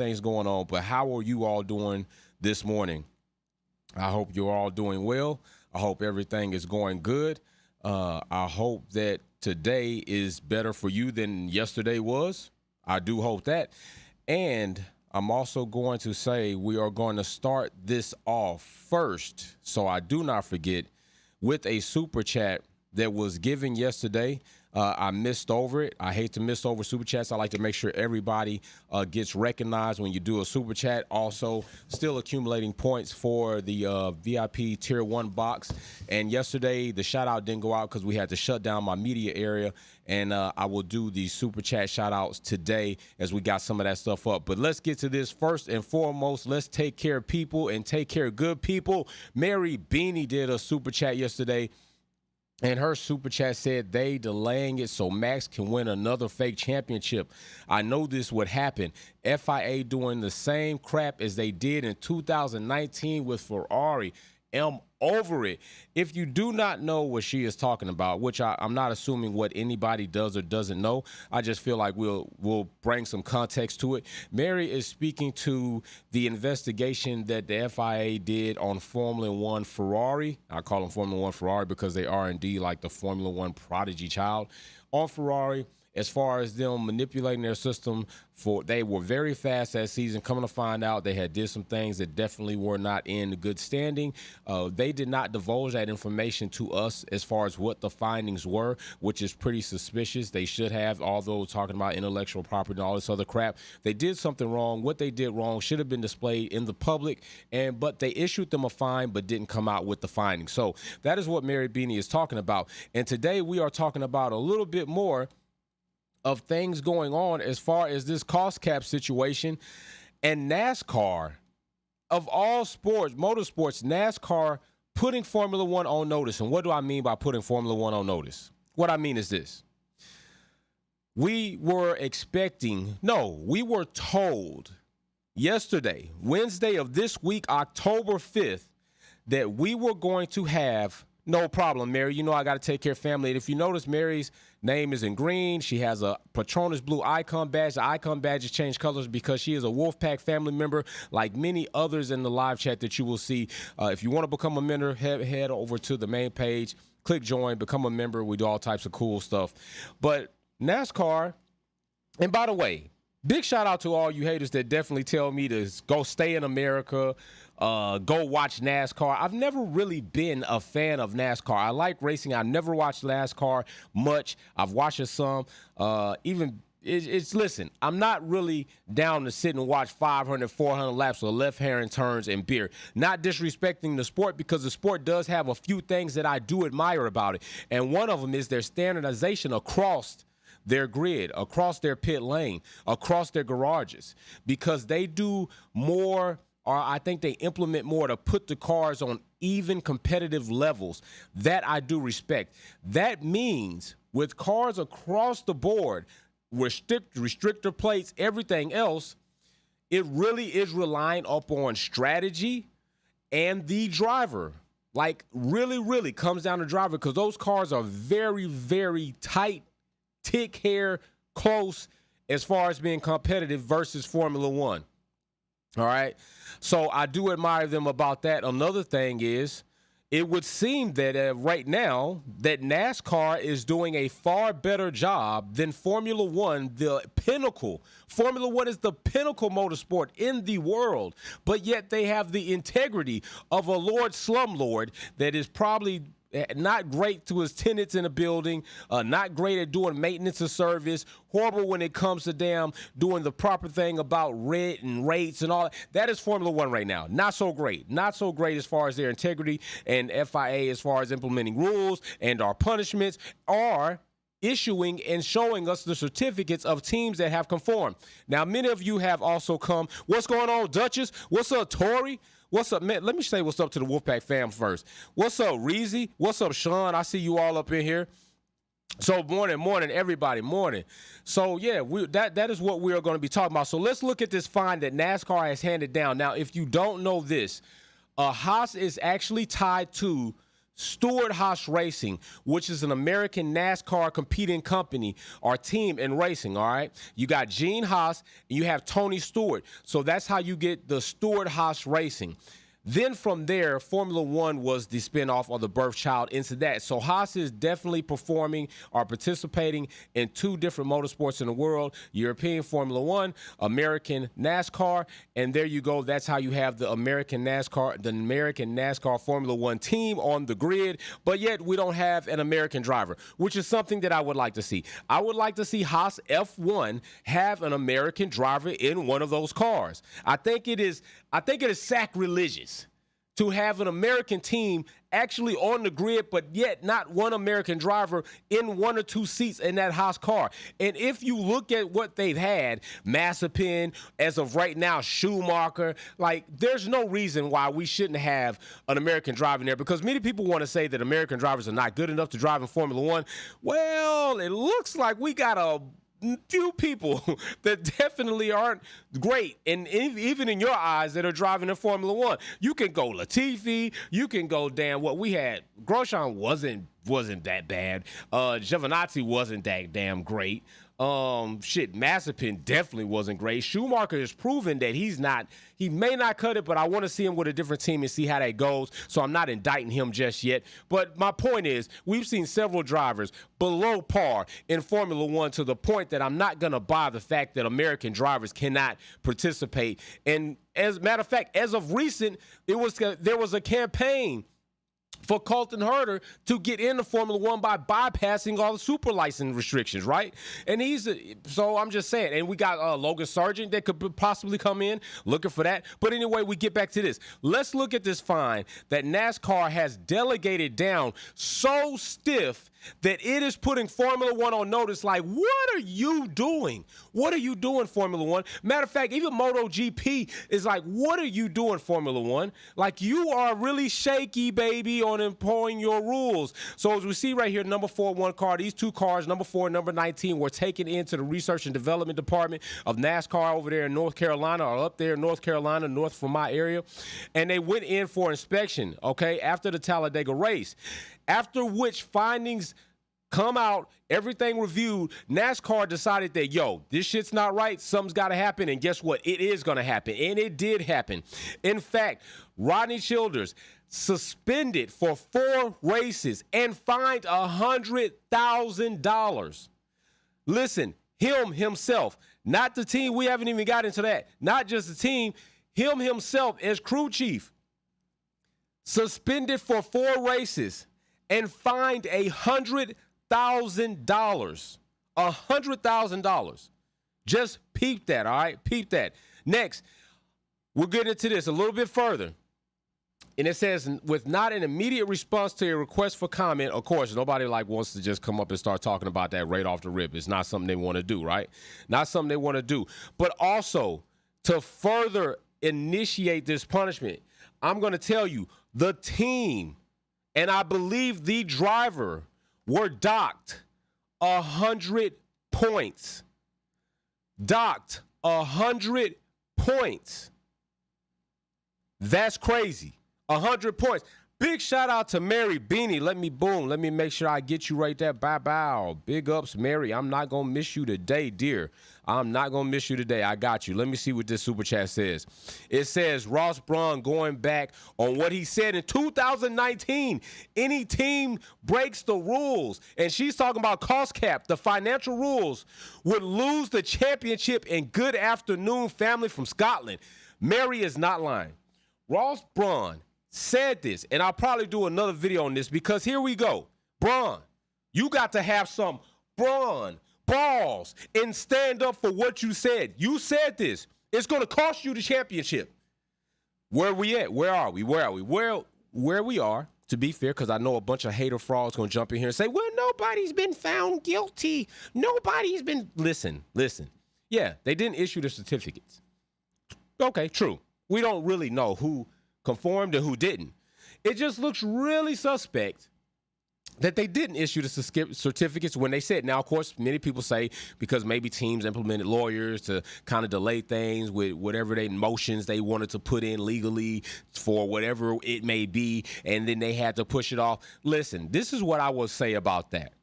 things going on, but how are you all doing this morning? I hope you're all doing well. I hope everything is going good. I hope that today is better for you than yesterday was. I do hope that. And I'm also going to say we are going to start this off first, so I do not forget, with a super chat that was given yesterday. I missed over it. I hate to miss over super chats. I like to make sure everybody gets recognized when you do a super chat. Also, still accumulating points for the VIP Tier 1 box. And yesterday, the shout-out didn't go out because we had to shut down my media area. And I will do the super chat shout-outs today as we got some of that stuff up. But let's get to this first and foremost. Let's take care of people and take care of good people. Mary Beanie did a super chat yesterday. And her super chat said they delaying it so Max can win another fake championship. I know this would happen. FIA doing the same crap as they did in 2019 with Ferrari. Am over it. If you do not know what she is talking about, which I'm not assuming what anybody does or doesn't know, I just feel like we'll bring some context to it. Mary is speaking to the investigation that the FIA did on Formula One Ferrari. I call them Formula One Ferrari because they are indeed like the Formula One prodigy child on Ferrari. As far as them manipulating their system, they were very fast that season. Coming to find out, they had did some things that definitely were not in good standing. They did not divulge that information to us as far as what the findings were, which is pretty suspicious. They should have, although talking about intellectual property and all this other crap. They did something wrong. What they did wrong should have been displayed in the public, but they issued them a fine but didn't come out with the findings. So that is what Mary Beanie is talking about. And today we are talking about a little bit more of things going on as far as this cost cap situation. And NASCAR, of all sports, motorsports, NASCAR putting Formula One on notice. And what do I mean by putting Formula One on notice? What I mean is this. We were told yesterday, Wednesday of this week, October 5th, that we were going to have, no problem, Mary, you know I got to take care of family. And if you notice, Mary's name is in green. She has a Patronus blue icon badge. The icon badge has changed colors because she is a Wolfpack family member, like many others in the live chat that you will see. If you want to become a member, head over to the main page, click join, become a member. We do all types of cool stuff. But NASCAR, and by the way, big shout out to all you haters that definitely tell me to go stay in America, go watch NASCAR. I've never really been a fan of NASCAR. I like racing. I never watched NASCAR much. I've watched it some. Listen, I'm not really down to sit and watch 500, 400 laps of left-hand turns and beer. Not disrespecting the sport, because the sport does have a few things that I do admire about it. And one of them is their standardization across their grid, across their pit lane, across their garages, because they do more, or I think they implement more to put the cars on even competitive levels. That I do respect. That means with cars across the board, restrictor plates, everything else, it really is relying upon strategy and the driver. Like really comes down to driver, because those cars are very, very tight, tick hair close as far as being competitive versus Formula One. All right. So I do admire them about that. Another thing is, it would seem that right now that NASCAR is doing a far better job than Formula One, the pinnacle. Formula One is the pinnacle motorsport in the world, but yet they have the integrity of a Lord Slumlord that is probably not great to his tenants in a building, not great at doing maintenance or service, horrible when it comes to doing the proper thing about rent and rates and all that. That is Formula One right now. Not so great. Not so great as far as their integrity, and FIA as far as implementing rules and our punishments are issuing and showing us the certificates of teams that have conformed. Now, many of you have also come. What's going on, Duchess? What's up, Tori? What's up, man? Let me say what's up to the Wolfpack fam first. What's up, Reezy? What's up, Sean? I see you all up in here. So morning, everybody, morning. So, yeah, that is what we are going to be talking about. So let's look at this fine that NASCAR has handed down. Now, if you don't know this, Haas is actually tied to Stewart-Haas Racing, which is an American NASCAR competing company or team in racing, all right? You got Gene Haas, and you have Tony Stewart. So that's how you get the Stewart-Haas Racing. Then from there, Formula One was the spinoff or the birth child into that. So Haas is definitely performing or participating in two different motorsports in the world, European Formula One, American NASCAR, and there you go. That's how you have the American NASCAR Formula One team on the grid, but yet we don't have an American driver, which is something that I would like to see. I would like to see Haas F1 have an American driver in one of those cars. I think it is sacrilegious to have an American team actually on the grid, but yet not one American driver in one or two seats in that Haas car. And if you look at what they've had, Mazepin, as of right now, Schumacher, like there's no reason why we shouldn't have an American driver in there, because many people want to say that American drivers are not good enough to drive in Formula One. Well, it looks like we got a few people that definitely aren't great, and even in your eyes, that are driving in Formula One. You can go Latifi, you can go what we had. Grosjean wasn't that bad. Giovinazzi wasn't that damn great. Mazepin definitely wasn't great. Schumacher has proven that he may not cut it, but I want to see him with a different team and see how that goes. So I'm not indicting him just yet. But my point is, we've seen several drivers below par in Formula One to the point that I'm not going to buy the fact that American drivers cannot participate. And as a matter of fact, as of recent, there was a campaign for Colton Herter to get into Formula One by bypassing all the super license restrictions, right? And so I'm just saying, and we got Logan Sargent that could possibly come in, looking for that. But anyway, we get back to this. Let's look at this fine that NASCAR has delegated down so stiff that it is putting Formula One on notice. Like, what are you doing? What are you doing, Formula One? Matter of fact, even MotoGP is like, what are you doing, Formula One? Like, you are really shaky, baby, on employing your rules. So as we see right here, number 4 car, these two cars, number 4 and number 19, were taken into the research and development department of NASCAR over there in North Carolina, or up there in North Carolina, north from my area. And they went in for inspection, okay, after the Talladega race. After which findings come out, everything reviewed, NASCAR decided that, this shit's not right. Something's got to happen. And guess what? It is going to happen. And it did happen. In fact, Rodney Childers suspended for 4 races and fined $100,000. Listen, himself, not the team. We haven't even got into that. Not just the team. Himself as crew chief suspended for 4 races and fined $100,000. $100,000. Just peep that, all right? Peep that. Next, we'll get into this a little bit further. And it says, with not an immediate response to a request for comment, of course, nobody wants to just come up and start talking about that right off the rip. It's not something they want to do, right? Not something they want to do. But also, to further initiate this punishment, I'm going to tell you, the team, and I believe the driver, were docked 100 points. Docked 100 points. That's crazy. 100 points. Big shout out to Mary Beanie. Let me make sure I get you right there. Bow. Big ups, Mary. I'm not going to miss you today, dear. I'm not going to miss you today. I got you. Let me see what this super chat says. It says Ross Braun going back on what he said in 2019. Any team breaks the rules, and she's talking about cost cap, the financial rules, would lose the championship. And good afternoon, family from Scotland. Mary is not lying. Ross Braun said this, and I'll probably do another video on this, because here we go. Braun, you got to have some brawn, balls, and stand up for what you said. You said this. It's going to cost you the championship. Where we at? Where are we? Where we are, to be fair, because I know a bunch of hater frauds going to jump in here and say, well, nobody's been found guilty. Nobody's been... Listen. Yeah, they didn't issue the certificates. Okay, true. We don't really know who conformed and who didn't. It just looks really suspect that they didn't issue the certificates when they said. Now, of course, many people say because maybe teams implemented lawyers to kind of delay things with whatever motions they wanted to put in legally for whatever it may be, and then they had to push it off. Listen, this is what I will say about that.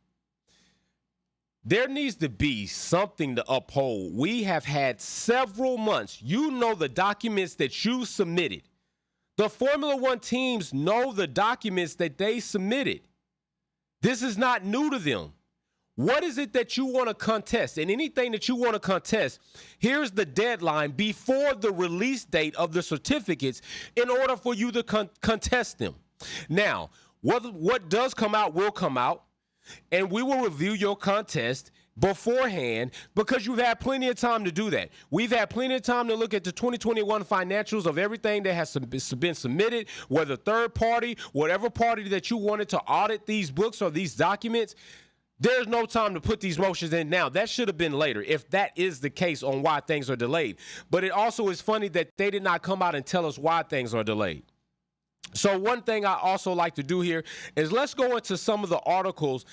There needs to be something to uphold. We have had several months. You know the documents that you submitted. The Formula One teams know the documents that they submitted. This is not new to them. What is it that you want to contest? And anything that you want to contest, here's the deadline before the release date of the certificates in order for you to contest them. Now, what does come out will come out, and we will review your contest beforehand because you've had plenty of time to do that. We've had plenty of time to look at the 2021 financials of everything that has been submitted, whether third party, whatever party that you wanted to audit these books or these documents. There's no time to put these motions in now. That should have been later if that is the case on why things are delayed. But it also is funny that they did not come out and tell us why things are delayed. So one thing I also like to do here is let's go into some of the articles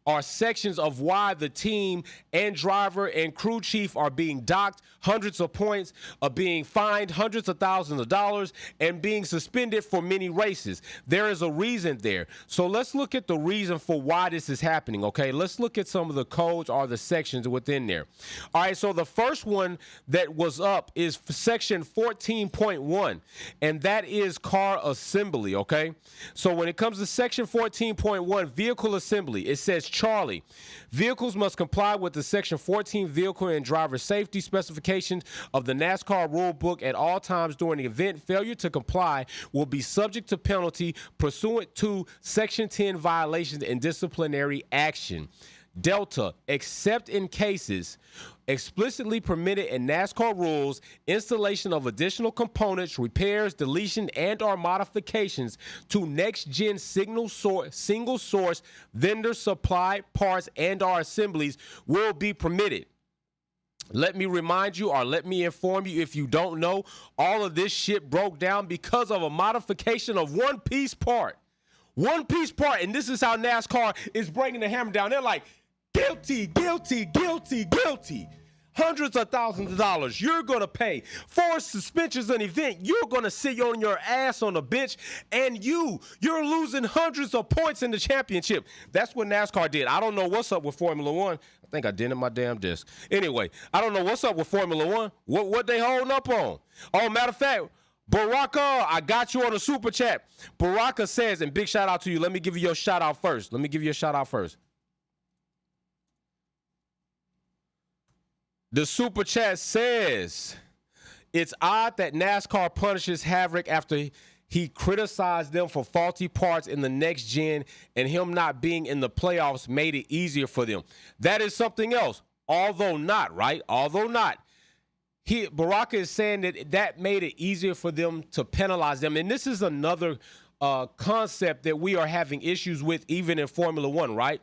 or sections of why the team and driver and crew chief are being docked hundreds of points, are being fined hundreds of thousands of dollars, and being suspended for many races. There is a reason there. So let's look at the reason for why this is happening, okay? Let's look at some of the codes or the sections within there. All right, so the first one that was up is section 14.1, and that is car assembly, okay? So when it comes to section 14.1, vehicle assembly, it says Charlie, vehicles must comply with the section 14 vehicle and driver safety specifications of the NASCAR rule book at all times during the event. Failure to comply will be subject to penalty pursuant to section 10 violations and disciplinary action. Delta, except in cases explicitly permitted in NASCAR rules, installation of additional components, repairs, deletion, and or modifications to next-gen single source vendor supply parts and or assemblies will be permitted. Let me remind you, or let me inform you, if you don't know, all of this shit broke down because of a modification of one-piece part. One-piece part, and this is how NASCAR is bringing the hammer down. They're like, guilty, guilty, guilty, guilty. Hundreds of thousands of dollars you're going to pay for suspensions an event. You're going to sit on your ass on the bench, and you're losing hundreds of points in the championship. That's what NASCAR did. I don't know what's up with Formula One. I think I dented my damn disc. Anyway, I don't know what's up with Formula One. What they holding up on? Oh, matter of fact, Baraka, I got you on a super chat. Baraka says, and big shout out to you. Let me give you your shout out first. The super chat says, it's odd that NASCAR punishes Havoc after he criticized them for faulty parts in the next gen, and him not being in the playoffs made it easier for them. That is something else, although not, right? Baraka is saying that made it easier for them to penalize them. And this is another concept that we are having issues with even in Formula One, right?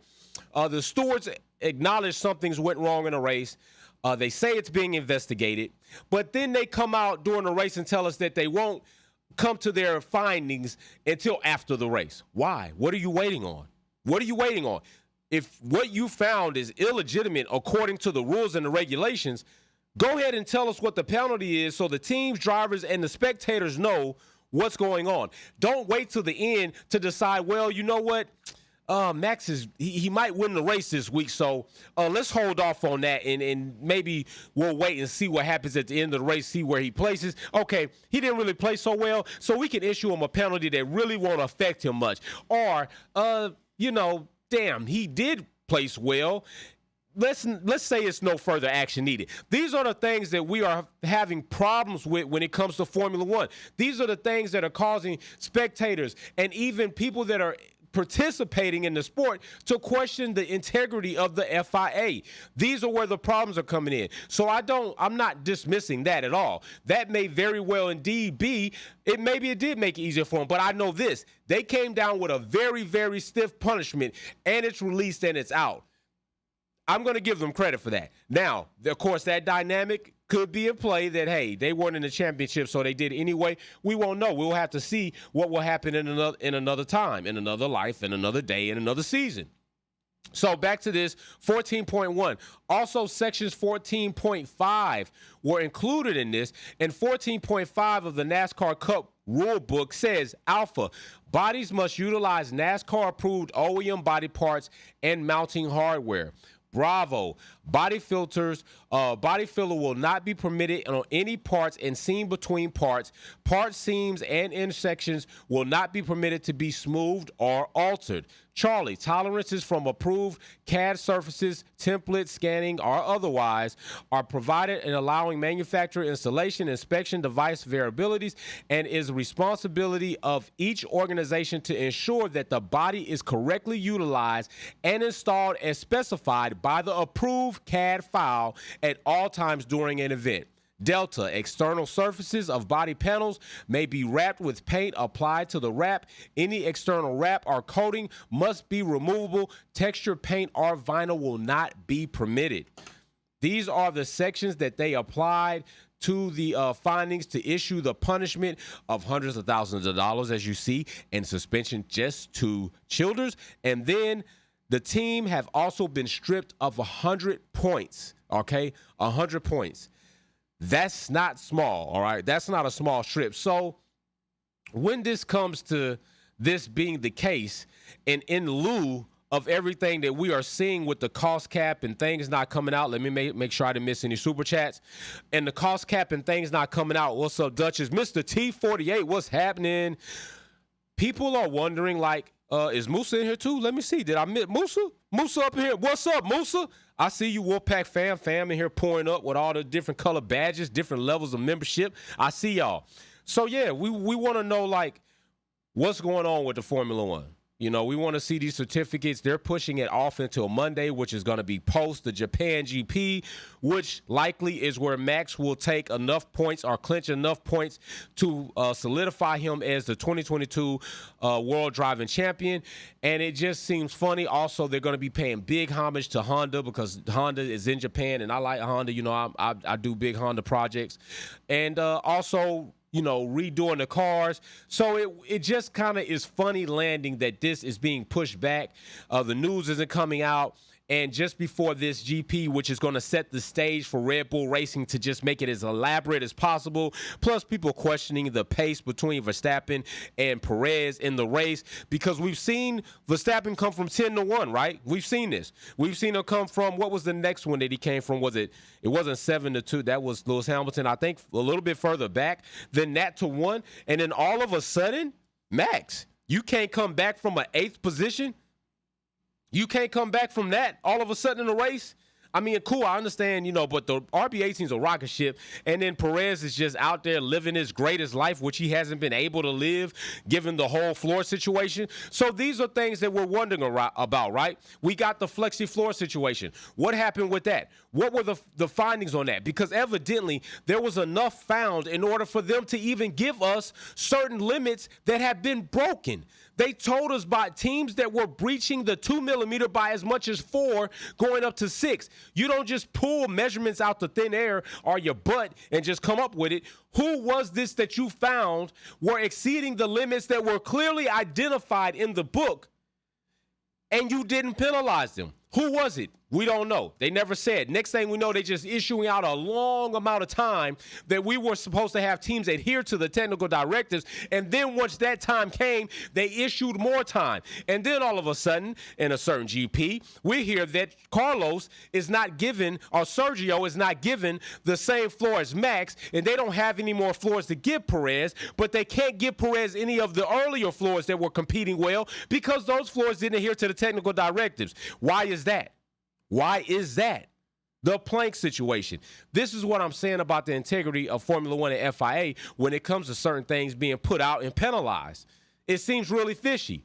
The stewards acknowledge something's went wrong in a race. They say it's being investigated, but then they come out during the race and tell us that they won't come to their findings until after the race. Why? What are you waiting on? If what you found is illegitimate according to the rules and the regulations, go ahead and tell us what the penalty is so the teams, drivers, and the spectators know what's going on. Don't wait till the end to decide, well, you know what? Max he might win the race this week, so let's hold off on that and maybe we'll wait and see what happens at the end of the race, see where he places. Okay, he didn't really play so well, so we can issue him a penalty that really won't affect him much. Or, damn, he did place well. Let's say it's no further action needed. These are the things that we are having problems with when it comes to Formula One. These are the things that are causing spectators and even people that are participating in the sport to question the integrity of the FIA. These are where the problems are coming in. So I'm not dismissing that at all. That may very well indeed be, maybe it did make it easier for them, but I know this, they came down with a very, very stiff punishment and it's released and it's out. I'm going to give them credit for that. Now, of course, that dynamic could be in play that, hey, they weren't in the championship, so they did anyway. We won't know. We'll have to see what will happen in another time, in another life, in another day, in another season. So back to this 14.1. Also, sections 14.5 were included in this, and 14.5 of the NASCAR Cup rule book says, Alpha, bodies must utilize NASCAR-approved OEM body parts and mounting hardware. Bravo, body filler will not be permitted on any parts and seam between parts. Part seams and intersections will not be permitted to be smoothed or altered. Charlie, tolerances from approved CAD surfaces, template scanning, or otherwise are provided in allowing manufacturer installation, inspection, device variabilities, and is the responsibility of each organization to ensure that the body is correctly utilized and installed as specified by the approved CAD file at all times during an event. Delta, external surfaces of body panels may be wrapped with paint applied to the wrap. Any external wrap or coating must be removable. Texture paint or vinyl will not be permitted. These are the sections that they applied to the findings to issue the punishment of hundreds of thousands of dollars, as you see, and suspension just to Childers. And then the team have also been stripped of 100 points, okay? 100 points. That's not small, all right? That's not a small strip. So when this comes to this being the case, and in lieu of everything that we are seeing with the cost cap and things not coming out, let me make sure I didn't miss any super chats. And the cost cap and things not coming out, what's up, Duchess? Mr. T48, what's happening? People are wondering, like, is Musa in here too? Let me see. Did I miss Musa? Musa up in here. What's up, Musa? I see you, Wolfpack fam in here pouring up with all the different color badges, different levels of membership. I see y'all. So, yeah, we want to know, like, what's going on with the Formula One. You know, we want to see these certificates. They're pushing it off until Monday, which is going to be post the Japan GP, which likely is where Max will take enough points or clinch enough points to solidify him as the 2022 World Driving Champion. And it just seems funny. Also, they're going to be paying big homage to Honda because Honda is in Japan, and I like Honda. You know, I do big Honda projects. And also, you know, redoing the cars. So it just kind of is funny landing that this is being pushed back. The news isn't coming out. And just before this GP, which is going to set the stage for Red Bull Racing to just make it as elaborate as possible, plus people questioning the pace between Verstappen and Perez in the race, because we've seen Verstappen come from 10-1, right? We've seen this. We've seen him come from, what was the next one that he came from? It wasn't 7-2. That was Lewis Hamilton, I think, a little bit further back than that to 1. And then all of a sudden, Max, you can't come back from an 8th position. You can't come back from that all of a sudden in the race. I mean, cool, I understand, you know, but the RB18's a rocket ship, and then Perez is just out there living his greatest life, which he hasn't been able to live given the whole floor situation. So these are things that we're wondering about, right? We got the flexi floor situation. What happened with that? What were the findings on that? Because evidently there was enough found in order for them to even give us certain limits that have been broken. They told us by teams that were breaching the 2 millimeter by as much as 4, going up to 6. You don't just pull measurements out the thin air or your butt and just come up with it. Who was this that you found were exceeding the limits that were clearly identified in the book, and you didn't penalize them? Who was it? We don't know. They never said. Next thing we know, they just issuing out a long amount of time that we were supposed to have teams adhere to the technical directives. And then once that time came, they issued more time. And then all of a sudden, in a certain GP, we hear that Carlos is not given, or Sergio is not given the same floor as Max, and they don't have any more floors to give Perez, but they can't give Perez any of the earlier floors that were competing well because those floors didn't adhere to the technical directives. Why is that? Why is that? The plank situation. This is what I'm saying about the integrity of Formula One and FIA when it comes to certain things being put out and penalized. It seems really fishy.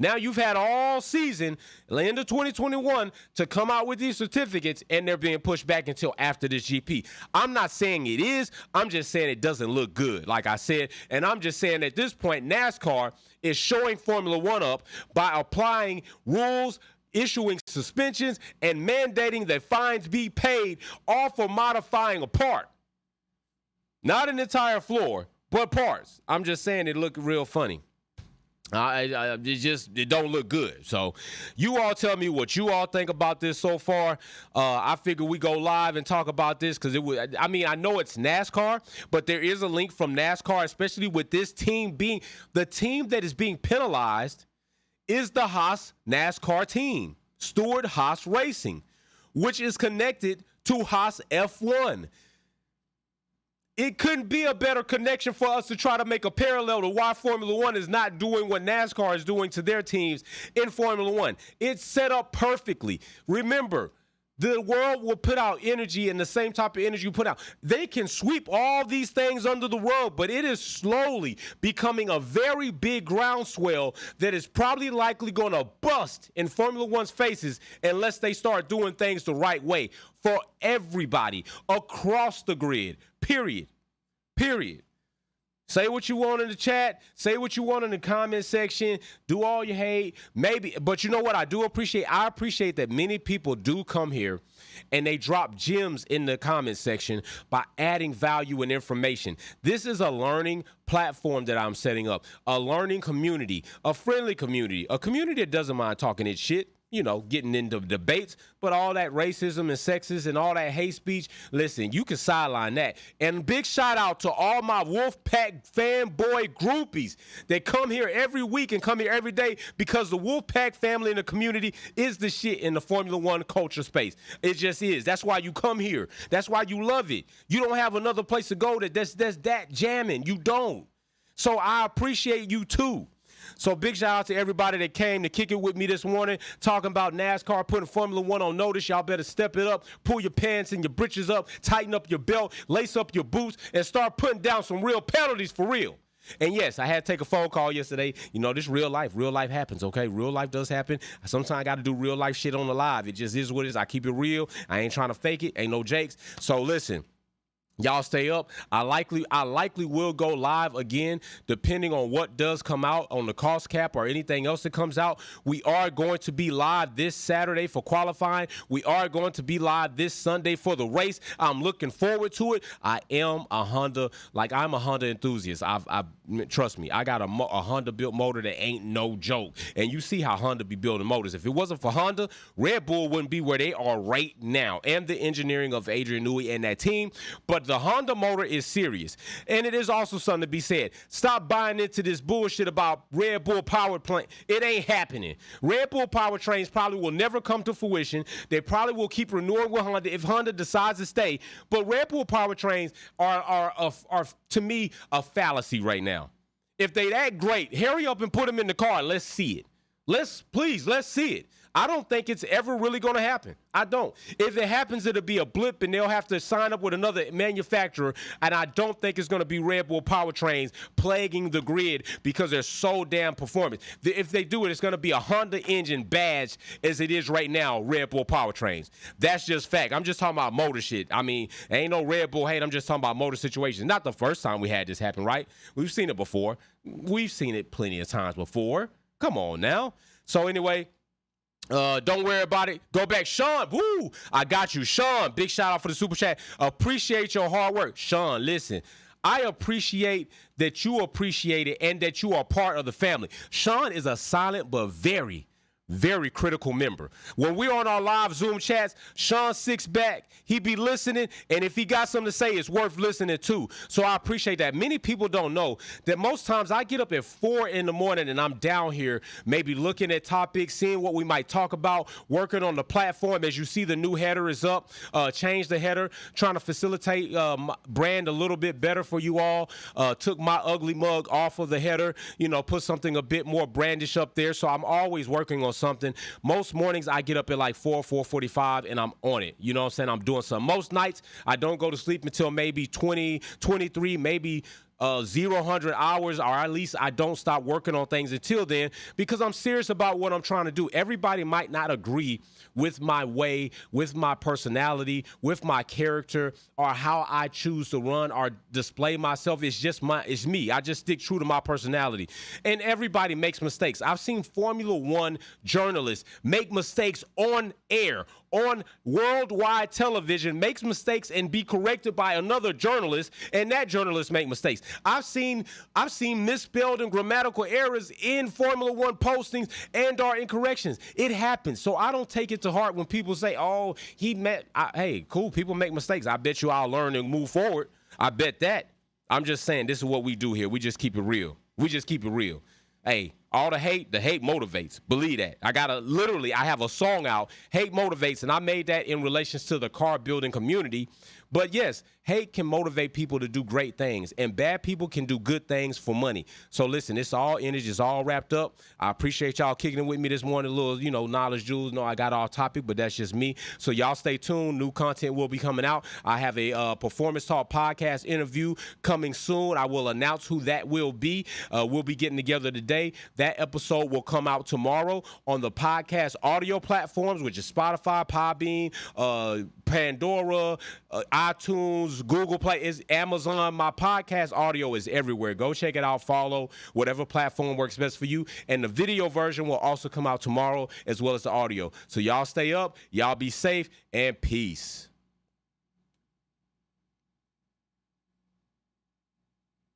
Now you've had all season, end of 2021, to come out with these certificates, and they're being pushed back until after this GP. I'm not saying it is. I'm just saying it doesn't look good, like I said. And I'm just saying at this point, NASCAR is showing Formula One up by applying rules issuing suspensions and mandating that fines be paid, all for modifying a part. Not an entire floor, but parts. I'm just saying it looked real funny. It don't look good. So you all tell me what you all think about this so far. I figure we go live and talk about this because I know it's NASCAR, but there is a link from NASCAR, especially with this team being the team that is being penalized is the Haas NASCAR team, Stewart Haas Racing, which is connected to Haas F1. It couldn't be a better connection for us to try to make a parallel to why Formula One is not doing what NASCAR is doing to their teams in Formula One. It's set up perfectly. Remember, the world will put out energy and the same type of energy you put out. They can sweep all these things under the rug, but it is slowly becoming a very big groundswell that is probably likely going to bust in Formula One's faces unless they start doing things the right way for everybody across the grid. Period. Say what you want in the chat. Say what you want in the comment section. Do all you hate. Maybe. But you know what I do appreciate? I appreciate that many people do come here and they drop gems in the comment section by adding value and information. This is a learning platform that I'm setting up. A learning community. A friendly community. A community that doesn't mind talking its shit. You know, getting into debates, but all that racism and sexism and all that hate speech, listen, you can sideline that. And big shout out to all my Wolfpack fanboy groupies that come here every week and come here every day because the Wolfpack family in the community is the shit in the Formula One culture space. It just is. That's why you come here. That's why you love it. You don't have another place to go that's that jamming. You don't. So I appreciate you too. So big shout out to everybody that came to kick it with me this morning, talking about NASCAR, putting Formula One on notice. Y'all better step it up, pull your pants and your britches up, tighten up your belt, lace up your boots, and start putting down some real penalties for real. And yes, I had to take a phone call yesterday. You know, this real life. Real life happens, okay? Real life does happen. Sometimes I got to do real life shit on the live. It just is what it is. I keep it real. I ain't trying to fake it. Ain't no jakes. So listen. Y'all stay up. I likely will go live again, depending on what does come out on the cost cap or anything else that comes out. We are going to be live this Saturday for qualifying. We are going to be live this Sunday for the race. I'm looking forward to it. I'm a Honda enthusiast. Trust me, I got a Honda built motor that ain't no joke. And you see how Honda be building motors. If it wasn't for Honda, Red Bull wouldn't be where they are right now. And the engineering of Adrian Newey and that team. But the Honda motor is serious. And it is also something to be said. Stop buying into this bullshit about Red Bull power plant. It ain't happening. Red Bull powertrains probably will never come to fruition. They probably will keep renewing with Honda if Honda decides to stay. But Red Bull powertrains are to me, a fallacy right now. If they that great, hurry up and put them in the car. Let's see it. Let's see it. I don't think it's ever really going to happen. I don't. If it happens, it'll be a blip and they'll have to sign up with another manufacturer. And I don't think it's going to be Red Bull powertrains plaguing the grid because they're so damn performant. If they do it, it's going to be a Honda engine badge as it is right now, Red Bull powertrains. That's just fact. I'm just talking about motor shit. I mean, ain't no Red Bull hate. I'm just talking about motor situations. Not the first time we had this happen, right? We've seen it before. We've seen it plenty of times before. Come on now. So anyway, don't worry about it. Go back. Sean, woo, I got you. Sean, big shout out for the super chat. Appreciate your hard work. Sean, listen, I appreciate that you appreciate it and that you are part of the family. Sean is a silent but very, very critical member. When we're on our live Zoom chats, Sean sits back. He be listening, and if he got something to say, it's worth listening to. So I appreciate that. Many people don't know that most times I get up at 4 in the morning and I'm down here maybe looking at topics, seeing what we might talk about, working on the platform. As you see, the new header is up. Change the header, trying to facilitate brand a little bit better for you all. Took my ugly mug off of the header, put something a bit more brandish up there. So I'm always working on something. Most mornings I get up at like 4:45 and I'm on it. You know what I'm saying? I'm doing something. Most nights I don't go to sleep until maybe 20, 23, maybe 0-100 hours, or at least I don't stop working on things until then, because I'm serious about what I'm trying to do. Everybody might not agree with my way, with my personality, with my character, or how I choose to run or display myself. It's me. I just stick true to my personality. And everybody makes mistakes. I've seen Formula One journalists make mistakes on air, on worldwide television, makes mistakes and be corrected by another journalist, and that journalist make mistakes. I've seen misspelled and grammatical errors in Formula One postings and or incorrections. It happens. So I don't take it to heart when people say, oh, hey, cool, people make mistakes. I bet you I'll learn and move forward. I bet that. I'm just saying, this is what we do here. We just keep it real. We just keep it real. Hey, all the hate motivates. Believe that. I have a song out, Hate Motivates, and I made that in relations to the car building community. But yes, hate can motivate people to do great things, and bad people can do good things for money. So listen, it's all energy, it's all wrapped up. I appreciate y'all kicking it with me this morning. Little, knowledge jewels. No, I got off topic, but that's just me. So y'all stay tuned. New content will be coming out. I have a Performance Talk podcast interview coming soon. I will announce who that will be. We'll be getting together today. That episode will come out tomorrow on the podcast audio platforms, which is Spotify, Podbean, Pandora, iTunes, Google Play, Amazon. My podcast audio is everywhere. Go check it out. Follow whatever platform works best for you. And the video version will also come out tomorrow, as well as the audio. So y'all stay up, y'all be safe, and peace.